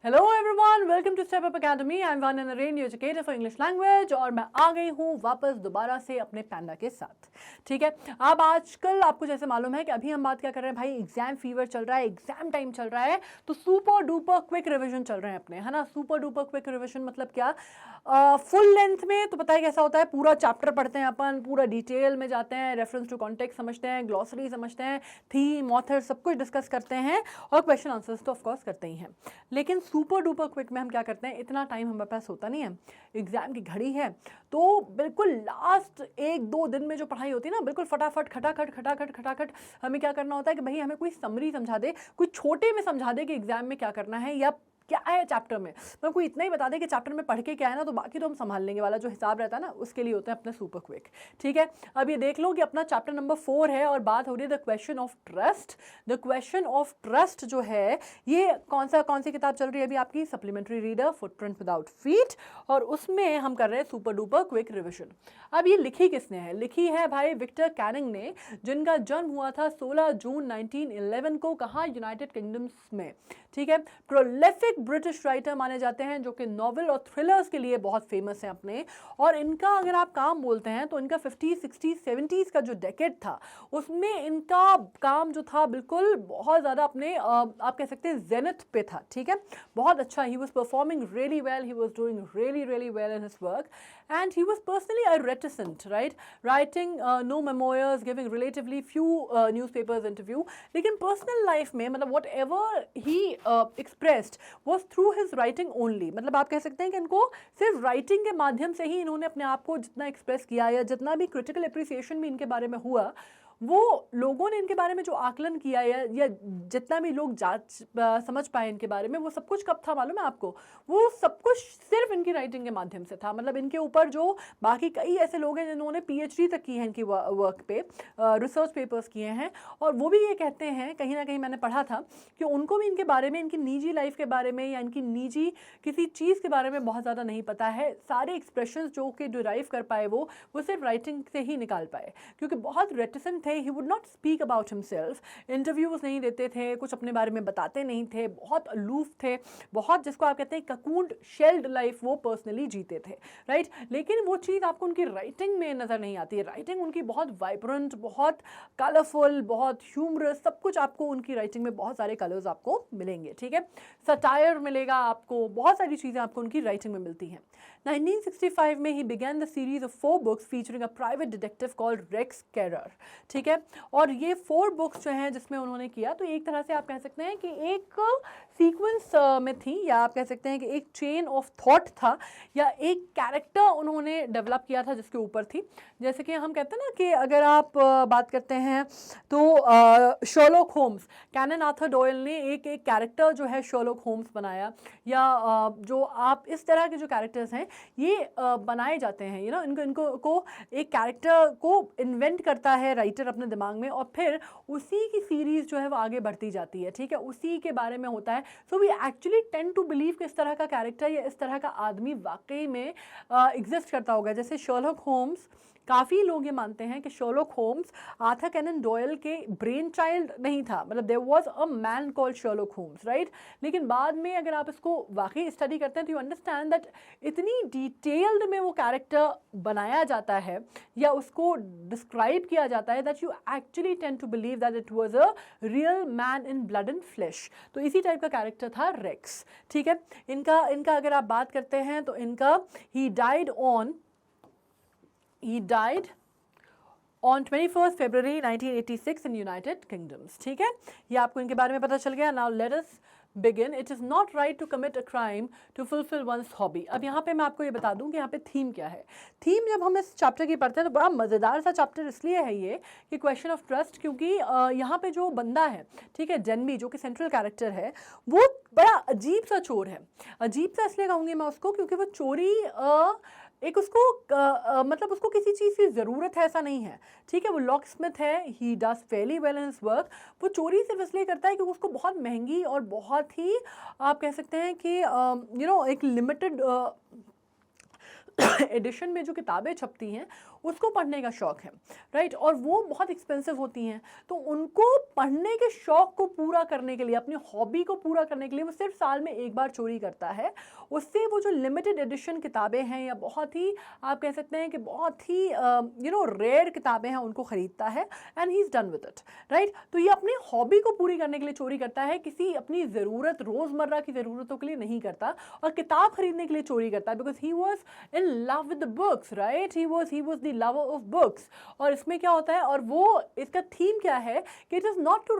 Hello everyone, welcome to step up academy. I am one Naren, your educator for English language, और मैं आ गई हूँ वापस दोबारा से अपने पैंडा के साथ। ठीक है, अब आजकल आपको जैसे मालूम है कि अभी हम बात क्या कर रहे हैं भाई, एग्जाम फीवर चल रहा है, एग्जाम टाइम चल रहा है, तो सुपर डुपर क्विक रिविजन चल रहे हैं अपने, है ना। सुपर डुपर क्विक रिविजन मतलब क्या, फुल लेंथ में तो पता है कैसा होता है, पूरा चैप्टर पढ़ते हैं अपन, पूरा डिटेल में जाते हैं, रेफरेंस टू कॉन्टेक्स्ट समझते हैं, ग्लॉसरी समझते हैं, थीम ऑथर सब कुछ डिस्कस करते हैं, और क्वेश्चन आंसर्स तो ऑफकोर्स करते ही हैं। लेकिन सुपर डुपर क्विक में हम क्या करते हैं, इतना टाइम हमारे पास होता नहीं है, एग्जाम की घड़ी है, तो बिल्कुल लास्ट 1-2 दिन में जो पढ़ाई होती है ना, बिल्कुल फटाफट खटाखट खटाखट खटाखट हमें क्या करना होता है कि भाई हमें कोई समरी समझा दे, कोई छोटे में समझा दे कि एग्जाम में क्या करना है या क्या है चैप्टर में, मैं कोई इतना ही बता दे कि चैप्टर में पढ़ के क्या है ना, तो बाकी तो हम संभाल लेंगे वाला जो हिसाब रहता है ना, उसके लिए होता है अपना सुपर क्विक। ठीक है, अब ये देख लो कि अपना चैप्टर नंबर 4 है और बात हो रही है the question of trust. The question of trust जो है ये कौन सी किताब चल रही है अभी आपकी, supplementary reader footprint without feet, और उसमें हम कर रहे हैं सुपर डुपर क्विक रिविजन। अब ये लिखी किसने है, लिखी है भाई विक्टर कैनिंग ने, जिनका जन्म हुआ था 16 जून 1911 को, कहाँ, यूनाइटेड किंगडम्स में। ठीक है, प्रोलिफिक ब्रिटिश राइटर माने जाते हैं, जो कि नॉवेल और थ्रिलर्स के लिए बहुत फेमस हैं अपने, और इनका अगर आप काम बोलते हैं तो इनका 50s 60s 70s का जो डेकेड था उसमें इनका काम जो था बिल्कुल बहुत ज़्यादा अपने आप कह सकते हैं जेनिथ पे था। ठीक है, बहुत अच्छा, he was performing really well, he was doing really well in his work, and he was personally a reticent, right, writing no memoirs, giving relatively few newspapers interview, लेकिन personal life में मतलब whatever he expressed was through his writing only। मतलब आप कह सकते हैं कि इनको सिर्फ राइटिंग के माध्यम से ही इन्होंने अपने आप को जितना एक्सप्रेस किया या जितना भी क्रिटिकल अप्रिसिएशन भी इनके बारे में हुआ, वो लोगों ने इनके बारे में जो आकलन किया या जितना भी लोग समझ पाए इनके बारे में, वो सब कुछ कब था मालूम है आपको, वो सब कुछ सिर्फ इनकी राइटिंग के माध्यम से था। मतलब इनके ऊपर जो बाकी कई ऐसे लोग हैं जिन्होंने PhD तक की है इनकी वर्क पे, रिसर्च पेपर्स किए हैं, और वो भी ये कहते हैं, कहीं ना कहीं मैंने पढ़ा था कि उनको भी इनके बारे में, इनकी निजी लाइफ के बारे में या इनकी निजी किसी चीज़ के बारे में बहुत ज़्यादा नहीं पता है। सारे एक्सप्रेशंस जो कि डिराइव कर पाए वो सिर्फ राइटिंग से ही निकाल पाए, क्योंकि बहुत रेटिसेंट थे। He would not speak about himself, interviews नहीं देते थे, कुछ अपने बारे में बताते नहीं थे, बहुत अलूफ थे, बहुत जिसको आप कहते हैं ककून्ड शेल्ड लाइफ वो पर्सनली जीते थे, राइट। लेकिन वो चीज़ आपको उनकी राइटिंग में नज़र नहीं आती है। राइटिंग उनकी बहुत वाइब्रेंट, बहुत कलरफुल, बहुत ह्यूमरस, सब कुछ आपको उनकी राइटिंग में बहुत सारे कलर्स आपको मिलेंगे। ठीक है, सटायर मिलेगा आपको, बहुत सारी चीज़ें आपको उनकी राइटिंग में मिलती हैं। 1965 में ही began the series of 4 books featuring a private detective called Rex Carver. ठीक है, और ये 4 बुक्स जो हैं जिसमें उन्होंने किया, तो एक तरह से आप कह सकते हैं कि एक सीक्वेंस में थी, या आप कह सकते हैं कि एक चेन ऑफ थॉट था, या एक कैरेक्टर उन्होंने डेवलप किया था जिसके ऊपर थी। जैसे कि हम कहते हैं ना कि अगर आप बात करते हैं तो Sherlock Holmes, Conan Arthur Doyle ने एक कैरेक्टर जो है शर्लॉक होम्स बनाया, या जो आप इस तरह के जो कैरेक्टर्स हैं ये बनाए जाते हैं, इनको को एक कैरेक्टर को इन्वेंट करता है राइटर अपने दिमाग में, और फिर उसी की सीरीज जो है वो आगे बढ़ती जाती है। ठीक है, उसी के बारे में होता है। So we actually tend to believe कि इस तरह का कैरेक्टर या इस तरह का आदमी वाकई में एग्जिस्ट करता होगा। जैसे शर्लॉक होम्स, काफ़ी लोग ये मानते हैं कि Sherlock Holmes Arthur Conan Doyle के ब्रेन चाइल्ड नहीं था, मतलब there was a man called Sherlock Holmes, right. लेकिन बाद में अगर आप इसको वाकई स्टडी करते हैं तो यू अंडरस्टैंड दैट इतनी डिटेल्ड में वो कैरेक्टर बनाया जाता है या उसको डिस्क्राइब किया जाता है that you actually tend to believe that it was a real man in blood and flesh. तो इसी टाइप का कैरेक्टर था रेक्स। ठीक है, इनका अगर आप बात करते हैं तो इनका he died on 21st February 1986 in United Kingdoms। ठीक है, ये आपको इनके बारे में पता चल गया। Now let us begin. It is not right to commit a crime to fulfill one's hobby। अब यहाँ पे मैं आपको ये बता दूँ कि यहाँ पे थीम क्या है। थीम जब हम इस चैप्टर की पढ़ते हैं तो बड़ा मज़ेदार सा चैप्टर इसलिए है ये कि क्वेश्चन ऑफ ट्रस्ट, क्योंकि यहाँ पे जो बंदा है, ठीक है, जेनबी, जो कि सेंट्रल कैरेक्टर है, वो बड़ा अजीब सा चोर है। अजीब सा इसलिए कहूँगी मैं उसको क्योंकि वो चोरी एक उसको मतलब उसको किसी चीज़ की ज़रूरत है ऐसा नहीं है। ठीक है, वो लॉक स्मिथ है, he does fairly well in his work. वो चोरी सिर्फ इसलिए करता है क्योंकि उसको बहुत महंगी और बहुत ही आप कह सकते हैं कि एक लिमिटेड एडिशन में जो किताबें छपती हैं उसको पढ़ने का शौक़ है, राइट, और वो बहुत एक्सपेंसिव होती हैं, तो उनको पढ़ने के शौक़ को पूरा करने के लिए, अपनी हॉबी को पूरा करने के लिए वो सिर्फ साल में एक बार चोरी करता है। उससे वो जो लिमिटेड एडिशन किताबें हैं या बहुत ही आप कह सकते हैं कि बहुत ही रेयर किताबें हैं उनको ख़रीदता है and he is done with it, right. तो ये अपनी हॉबी को पूरी करने के लिए चोरी करता है, किसी अपनी ज़रूरत रोज़मर्रा की ज़रूरतों के लिए नहीं करता, और किताब खरीदने के लिए चोरी करता है because he was in love with the books, right, he was the lover of books. और इसमें क्या होता है, और वो इसका थीम क्या है कि it is not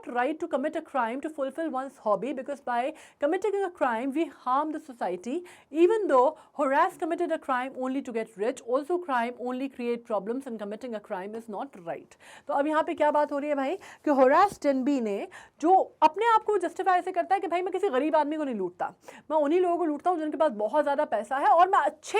right to commit a crime to fulfil one's hobby because by committing a crime we harm the society even though Horace committed a crime only to get rich, also crime only create problems and committing a crime is not right। तो अब यहाँ पे क्या बात हो रही है भाई कि होरास डेनबी ने जो अपने आप को जस्टिफाई ऐसे करता है कि भाई मैं किसी गरीब आदमी को नहीं लूटता, मैं उन्हीं लोगों को लूटता हूँ जिनके पास बहुत ज़्यादा पैसा है, और मैं अच्छे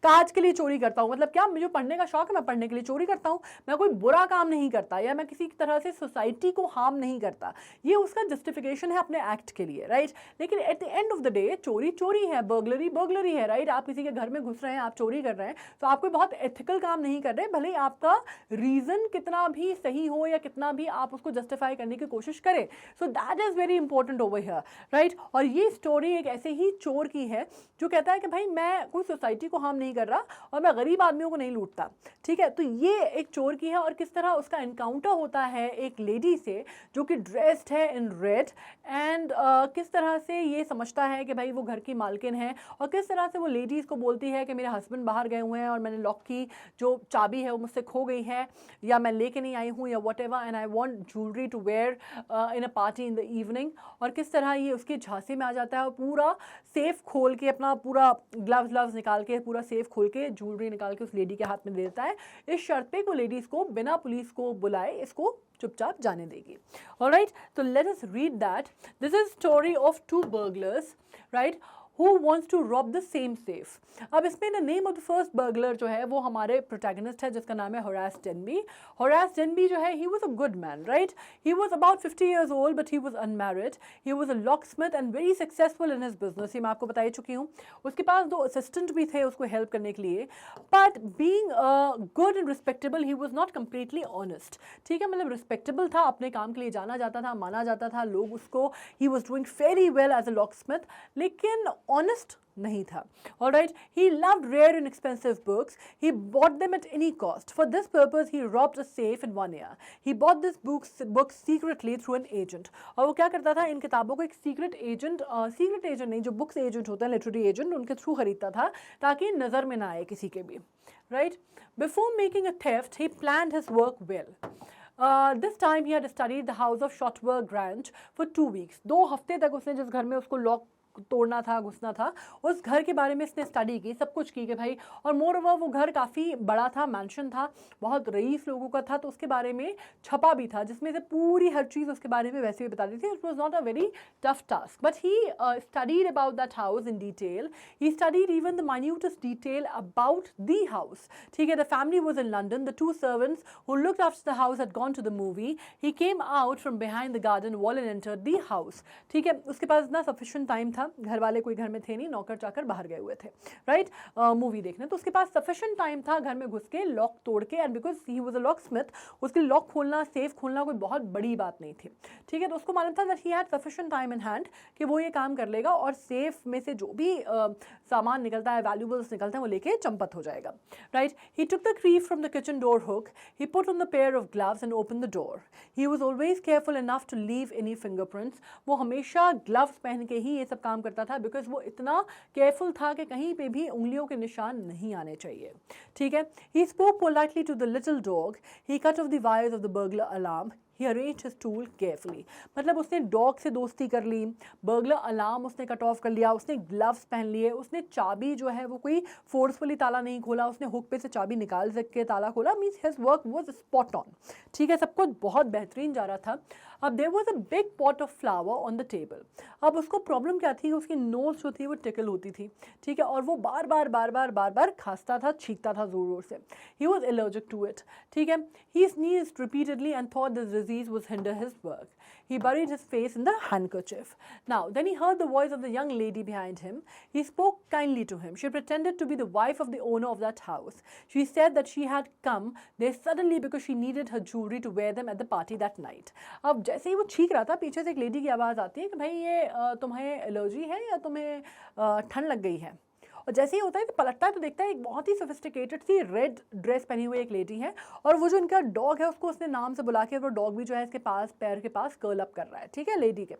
काज के लिए चोरी करता हूँ। मतलब क्या, मुझे पढ़ने का शौक है, मैं पढ़ने के लिए चोरी करता हूँ, मैं कोई बुरा काम नहीं करता या मैं किसी तरह से सोसाइटी को हार्म नहीं करता। ये उसका जस्टिफिकेशन है अपने एक्ट के लिए, राइट। लेकिन at the end of the day चोरी चोरी है, बर्गलरी है, राइट। आप किसी के घर में घुस रहे हैं, आप चोरी कर रहे हैं, तो आप कोई बहुत एथिकल काम नहीं कर रहे, भले ही आपका रीजन कितना भी सही हो या कितना भी आप उसको जस्टिफाई करने की कोशिश करें। So that is very important over here, right. और ये स्टोरी एक ऐसे ही चोर की है जो कहता है कि भाई मैं कोई सोसाइटी को हार्म नहीं कर रहा और मैं गरीब आदमियों को नहीं लूटता, ठीक है। तो ये एक चोर की है, और किस तरह उसका एनकाउंटर होता है एक लेडी से जो कि ड्रेस्ड है इन रेड, एंड किस तरह से ये समझता है कि भाई वो घर की मालकिन है, और किस तरह से वो लेडीज़ को बोलती है कि मेरे हस्बैंड बाहर गए हुए हैं और मैंने लॉक की जो चाबी है वो मुझसे खो गई है या मैं लेके नहीं आई हूँ या whatever, and I want jewellery to wear in a party in the evening. और किस तरह ये उसके झांसे में आ जाता है और पूरा सेफ खोल के, अपना पूरा ग्लव्स निकाल के, पूरा सेफ खोल के ज्वेलरी निकाल के उस लेडी के हाथ में दे देता है, इस शर्त पे को लेडीज़ को बिना पुलिस को बुलाए इसको चुपचाप जाने देगी। ऑलराइट, तो let us read that. This is story of two burglars, right, who wants to rob the same safe। अब इसमें the name of the first burglar जो है वो हमारे प्रोटैगनिस्ट है जिसका नाम है होरास डेनबी। होरास डेनबी जो है, he was a good man, right. He was about 50 years old but he was unmarried. He was a locksmith and very successful in his business. ये मैं आपको बता ही चुकी हूँ। उसके पास 2 असिस्टेंट भी थे उसको हेल्प करने के लिए, but being good and respectable he was not completely honest, ठीक है। मतलब रिस्पेक्टेबल था, अपने काम के लिए जाना जाता था, माना जाता था, लोग उसको, he was doing very well as a locksmith, लेकिन ऑनेस्ट नहीं था। Alright, he loved rare and expensive books. He bought them at any cost. For this purpose, he robbed a safe in 1 year. He bought this books secretly through an agent. और वो क्या करता था, इन किताबों को एक सीक्रेट एजेंट नहीं, जो बुक्स एजेंट होता है, लिटरेरी एजेंट, उनके थ्रू खरीदता था ताकि नज़र में ना आए किसी के भी, right? Before making a theft, he planned his work well. This time he had studied the house of Shotwell Grange for 2 weeks. 2 हफ्ते तक उसने जिस घर में उसको लॉक तोड़ना था, घुसना था, उस घर के बारे में इसने स्टडी की, सब कुछ की कि भाई, और मोर ओवर वो घर काफ़ी बड़ा था, मैंशन था, बहुत रईस लोगों का था, तो उसके बारे में छपा भी था जिसमें से पूरी हर चीज़ उसके बारे में वैसे भी बता दी थी। It was not a very tough task, but he studied about that house in detail. He studied even the minutest detail about the house, ठीक है। The family was in London, the 2 servants who looked after the house had gone to the movie. He came out from behind the garden wall and entered the house, ठीक है। उसके पास इतना sufficient time था, घर वाले कोई घर में थे नहीं, नौकर चाकर बाहर गए हुए थे, राइट, मूवी देखने, तो उसके पास सफिशिएंट टाइम था घर में घुस के लॉक तोड़ के, and because he was a lock Smith, उसके लॉक खोलना, सेफ खोलना कोई बहुत बड़ी बात नहीं थी, ठीक है। तो उसको मालूम था that he had sufficient time in hand कि वो ये काम कर लेगा और सेफ में से जो भी सामान निकलता है, वैल्यूबल्स निकलते हैं, वो लेके चंपत हो जाएगा, right. He took the key from the kitchen door hook, he put on the pair of gloves and open the door. He was always careful enough to leave any fingerprints. वो हमेशा gloves पहन के ही ये सब काम करता था because वो इतना केयरफुल था कि कहीं पे भी उंगलियों के निशान नहीं आने चाहिए, ठीक है। He spoke politely to the little dog, he cut off the wires of the burglar alarm, he arranged his tool carefully. मतलब उसने डॉग से दोस्ती कर ली, बर्गलर अलार्म उसने कट ऑफ कर लिया, उसने ग्लव्स पहन लिए, उसने चाबी जो है वो कोई फोर्सफुली ताला नहीं खोला, उसने हुक पे से चाबी निकाल के ताला खोला। Means his work was spot on, ठीक है। सब कुछ बहुत बेहतरीन जा रहा था। अब there was a big pot of flower on the table. अब उसको प्रॉब्लम क्या थी, उसकी नोज जो थी वो टिकल होती थी, ठीक है, और वो बार बार खांसता था, छींकता था जोर जोर से। He was allergic to it, ठीक है। ही sneezed repeatedly and thought this disease would hinder his work. He buried his face in the handkerchief. Now, then he heard the voice of the young lady behind him. He spoke kindly to him. She pretended to be the wife of the owner of that house. She said that she had come there suddenly because she needed her jewelry to wear them at the party that night. अब जैसे ही वो छींक रहा था, पीछे से एक lady की आवाज़ आती है कि भाई ये तुम्हें एलर्जी है या तुम्हें ठंड लग गई है। और जैसे ही होता है तो पलटता है तो देखता है एक बहुत ही सोफिस्टिकेटेड सी रेड ड्रेस पहनी हुई एक लेडी है, और वो जो इनका डॉग है उसको उसने नाम से बुला के, वो डॉग भी जो है इसके पास पैर के पास कर्ल अप कर रहा है, ठीक है, लेडी के।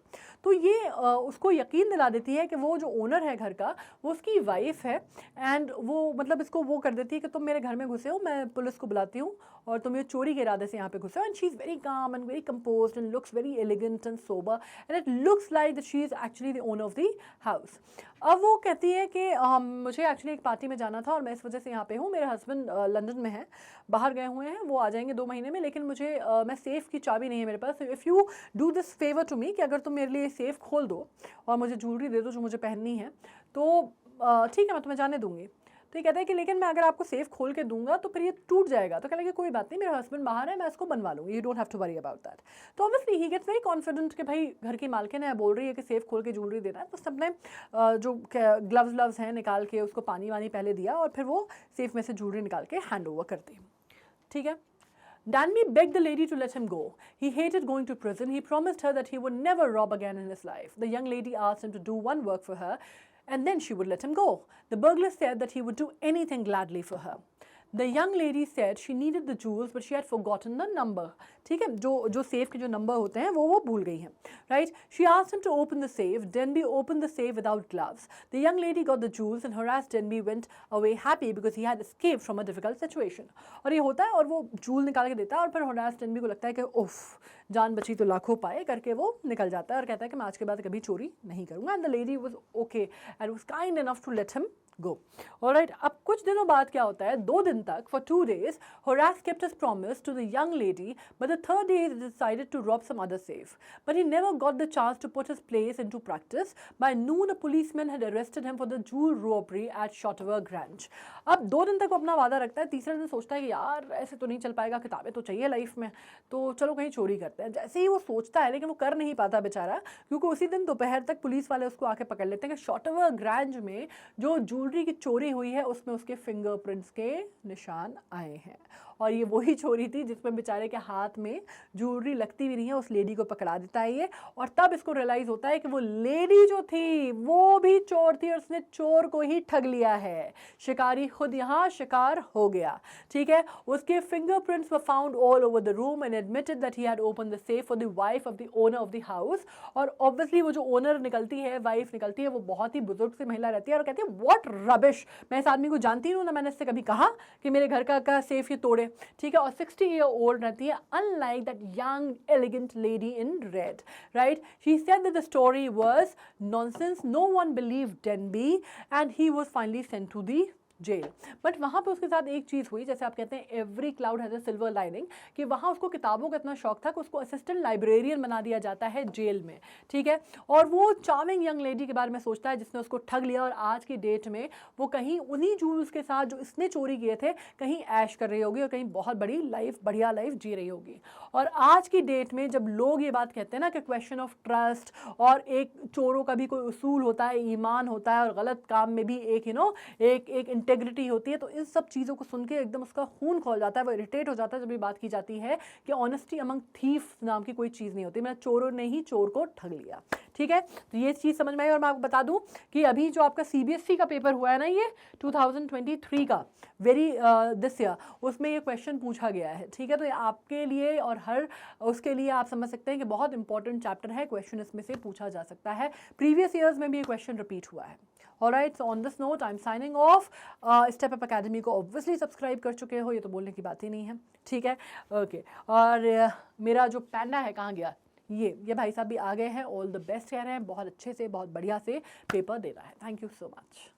तो ये उसको यकीन दिला देती है कि वो जो ओनर है घर का वो उसकी वाइफ है, एंड वो मतलब इसको वो कर देती है कि तुम मेरे घर में घुसे हो, मैं पुलिस को बुलाती हूँ और तुम ये चोरी के इरादे से यहाँ पे घुसे हो। And she is very calm and very composed and looks very elegant and sober and it looks like that she is actually the owner of the house. अब वो कहती है कि मुझे एक्चुअली एक पार्टी में जाना था और मैं इस वजह से यहाँ पे हूँ, मेरे हस्बैंड लंदन में हैं, बाहर गए हुए हैं, वो आ जाएंगे 2 महीने में, लेकिन मुझे मैं सेफ़ की चाबी नहीं है मेरे पास। If you do this favour to me कि अगर तुम मेरे लिए सेफ़ खोल दो और मुझे ज्वेलरी दे दो जो मुझे पहननी है, तो ठीक है मैं तुम्हें जाने दूँगी। तो ये कहता है कि लेकिन मैं अगर आपको सेफ खोल के दूंगा तो फिर ये टूट जाएगा। तो कहने लगे कोई बात नहीं, मेरा हस्बैंड बाहर है, मैं इसको बनवा लूँगी, you don't have to worry about that. तो obviously he gets very confident कि भाई घर की मालकिन है, बोल रही है कि सेफ खोल के ज्वेलरी देना है, तो सबने जो ग्लव्स हैं निकाल के उसको पानी वानी पहले दिया और फिर वो सेफ में से ज्वेलरी निकाल के हैंड ओवर कर दी, ठीक है। Danby begged the lady to let him go. He hated going to prison. He promised her that he would never rob again in his life. The young lady asked him to do one work for her, and then she would let him go. The burglar said that he would do anything gladly for her. The young lady said she needed the jewels, but she had forgotten the number. ठीक है, जो safe के जो number होते हैं वो भूल गई हैं, right? She asked him to open the safe. Denby opened the safe without gloves. The young lady got the jewels and harassed Denby went away happy because he had escaped from a difficult situation. और ये होता है और वो joule निकाल के देता है और फिर harassed Denby को लगता है कि उफ जान बची तो लाखों पाए करके वो निकल जाता है और कहता है कि मैं आज के बाद कभी चोरी नहीं करूँगा। And the lady was okay and was kind enough to let him go. Alright, अब कुछ दिनों बाद क्या होता है, 2 दिन तक for 2 days Horace kept his promise to the young lady, but the 3rd day he decided to rob some other safe. But he never got the chance to put his place into practice. By noon a policeman had arrested him for the jewel robbery at Shotover Grange. अब 2 दिन तक वो अपना वादा रखता है, तीसरे दिन सोचता है कि यार ऐसे तो नहीं चल पाएगा, किताबें तो चाहिए लाइफ में, तो चलो कहीं चोरी करते हैं। जैसे ही वो सोचता है लेकिन वो कर नहीं पाता बेचारा, क्योंकि उसी दिन दोपहर तक पुलिस वाले उसको आके पकड़ लेते हैं कि शॉटोवर ग्रैंज में जो ज्वेलरी की चोरी हुई है उसमें उसके फिंगरप्रिंट्स के निशान आए हैं, और ये वही चोरी थी जिसमें बेचारे के हाथ में ज्वेलरी लगती भी नहीं है। उस लेडी को पकड़ा देता है ये, और तब इसको रियलाइज़ होता है कि वो लेडी जो थी वो भी चोर थी और उसने चोर को ही ठग लिया है। शिकारी खुद यहाँ शिकार हो गया, ठीक है। उसके fingerprints were found all over the room and admitted that he had open the safe for the wife of the owner of the house. और ऑब्वियसली वो जो ओनर निकलती है, वाइफ निकलती है, वो बहुत ही बुजुर्ग सी महिला रहती है और कहती है व्हाट रबिश, मैं इस आदमी को जानती हूँ ना, मैंने इससे कभी कहा कि मेरे घर का सेफ ये तोड़े, ठीक है। और 60 ईयर ओल्ड रहती है, unlike that young elegant lady in red, right. She said that the story was nonsense, no one believed Denby and he was finally sent to the jail. But वहाँ पे उसके साथ एक चीज़ हुई, जैसे आप कहते हैं every cloud has a silver lining, कि वहाँ उसको किताबों का इतना शौक था कि उसको असिस्टेंट लाइब्रेरियन बना दिया जाता है जेल में, ठीक है। और वो चार्मिंग यंग लेडी के बारे में सोचता है जिसने उसको ठग लिया, और आज की डेट में वो कहीं उन्हीं जूल्स के साथ जो इसने चोरी किए थे कहीं ऐश कर रही होगी और कहीं बहुत बड़ी लाइफ, बढ़िया लाइफ जी रही होगी। और आज की डेट में जब लोग ये बात कहते हैं ना कि क्वेश्चन ऑफ ट्रस्ट, और एक चोरों का भी कोई उसूल होता है, ईमान होता है, और गलत काम में भी एक एक इंटेग्रिटी होती है, तो इन सब चीज़ों को सुन के एकदम उसका खून खौल जाता है, वो इरिटेट हो जाता है जब ये बात की जाती है कि ऑनेस्टी अमंग थीफ नाम की कोई चीज़ नहीं होती। मैं चोरों ने ही चोर को ठग लिया, ठीक है। तो ये चीज़ समझ में आई। और मैं आपको बता दूं कि अभी जो आपका CBSE का पेपर हुआ है ना, ये 2023 का दिस ईयर, उसमें ये क्वेश्चन पूछा गया है, ठीक है। तो ये आपके लिए और हर उसके लिए आप समझ सकते हैं कि बहुत इंपॉर्टेंट चैप्टर है, क्वेश्चन इसमें से पूछा जा सकता है। प्रीवियस ईयर्स में भी ये क्वेश्चन रिपीट हुआ है। Alright, so on this note I am signing off. Step up academy को ऑब्वियसली सब्सक्राइब कर चुके हो, ये तो बोलने की बात ही नहीं है, ठीक है, ओके। और मेरा जो पैंडा है कहाँ गया, ये भाई साहब भी आ गए हैं, ऑल द बेस्ट कह रहे हैं, बहुत अच्छे से, बहुत बढ़िया से पेपर दे रहा है। Thank you so much.